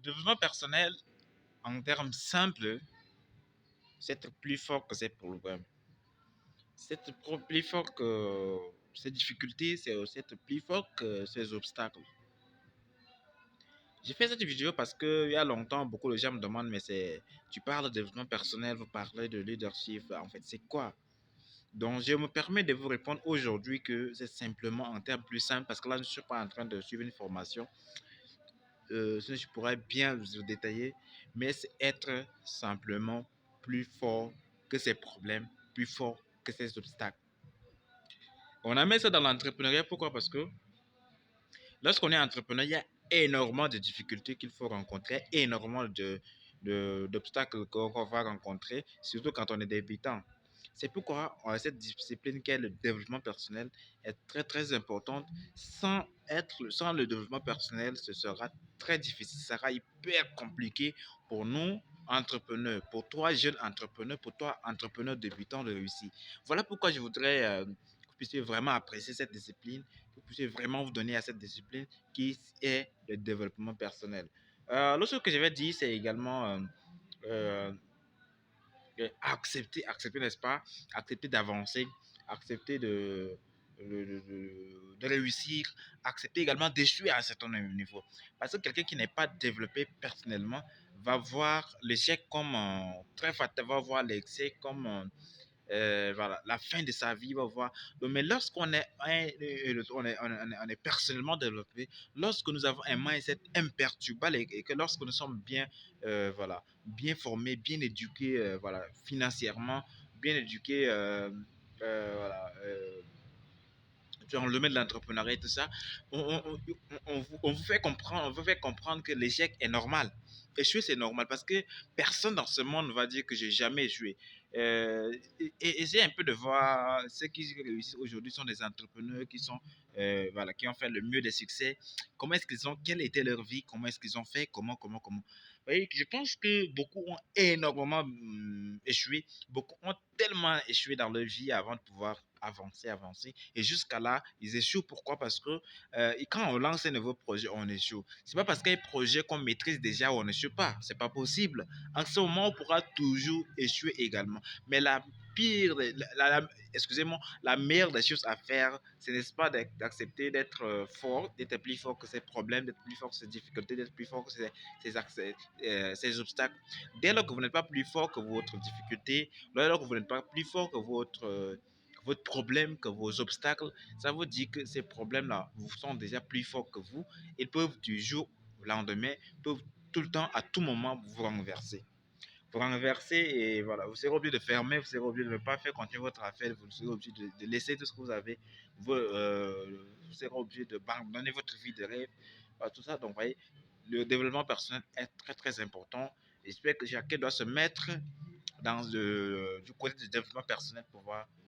développement personnel, en termes simples, c'est être plus fort que ses problèmes. C'est être plus fort que ses difficultés, c'est aussi être plus fort que ses obstacles. J'ai fait cette vidéo parce qu'il y a longtemps, beaucoup de gens me demandent, mais tu parles de développement personnel, vous parlez de leadership, en fait, c'est quoi? Donc, je me permets de vous répondre aujourd'hui que c'est simplement en termes plus simples, parce que là, je ne suis pas en train de suivre une formation. Sinon, je pourrais bien vous détailler, mais c'est être simplement plus fort que ses problèmes, plus fort que ses obstacles. On a mis ça dans l'entrepreneuriat, pourquoi? Parce que lorsqu'on est entrepreneur, il y a énormément de difficultés qu'il faut rencontrer, énormément d'obstacles qu'on va rencontrer, surtout quand on est débutant. C'est pourquoi cette discipline qu'est le développement personnel est très très importante. Sans le développement personnel, ce sera très difficile, ce sera hyper compliqué pour nous entrepreneurs, pour toi jeune entrepreneur, pour toi entrepreneur débutant de réussir. Voilà pourquoi je voudrais que vous puissiez vraiment apprécier cette discipline, que vous puissiez vraiment vous donner à cette discipline qui est le développement personnel. L'autre chose que je vais dire, c'est également euh, accepter, n'est-ce pas? Accepter d'avancer, accepter de réussir, accepter également d'échouer à un certain niveau. Parce que quelqu'un qui n'est pas développé personnellement va voir l'échec comme très fatal, va voir l'échec comme voilà, la fin de sa vie, va voir. Donc, mais lorsqu'on est, on est personnellement développé, lorsque nous avons un mindset imperturbable et que lorsque nous sommes bien, voilà, bien formés, bien éduqués, voilà, financièrement, bien éduqués, voilà, dans le domaine de l'entrepreneuriat et tout ça, on vous fait comprendre, on vous fait comprendre que l'échec est normal. Échouer, c'est normal parce que personne dans ce monde ne va dire que j'ai jamais échoué. Et essayez un peu de voir ceux qui réussissent aujourd'hui sont des entrepreneurs qui sont, voilà, qui ont fait le mieux des succès. Comment est-ce qu'ils ont, quelle était leur vie, comment est-ce qu'ils ont fait, comment. Vous voyez, je pense que beaucoup ont énormément échoué, beaucoup ont tellement échoué dans leur vie avant de pouvoir avancer. Et jusqu'à là, ils échouent. Pourquoi? Parce que quand on lance un nouveau projet, on échoue. C'est pas parce qu'il y a un projet qu'on maîtrise déjà, on n'échoue pas. C'est pas possible. En ce moment, on pourra toujours échouer également. Mais la pire, excusez-moi, la meilleure des choses à faire, ce n'est pas d'accepter d'être fort, d'être plus fort que ses problèmes, d'être plus fort que ses difficultés, d'être plus fort que ses obstacles. Dès lors que vous n'êtes pas plus fort que votre difficulté, dès lors que vous n'êtes pas plus fort que votre problème, que vos obstacles, ça vous dit que ces problèmes-là vous sont déjà plus forts que vous. Ils peuvent du jour au lendemain, peuvent tout le temps, à tout moment, vous renverser. Vous renverser et voilà, vous serez obligé de fermer, vous serez obligé de ne pas faire continuer votre affaire, vous serez obligé de laisser tout ce que vous avez, vous serez obligé d'abandonner votre vie de rêve, voilà, tout ça. Donc, vous voyez, le développement personnel est très très important. J'espère que chacun doit se mettre du côté du développement personnel pour pouvoir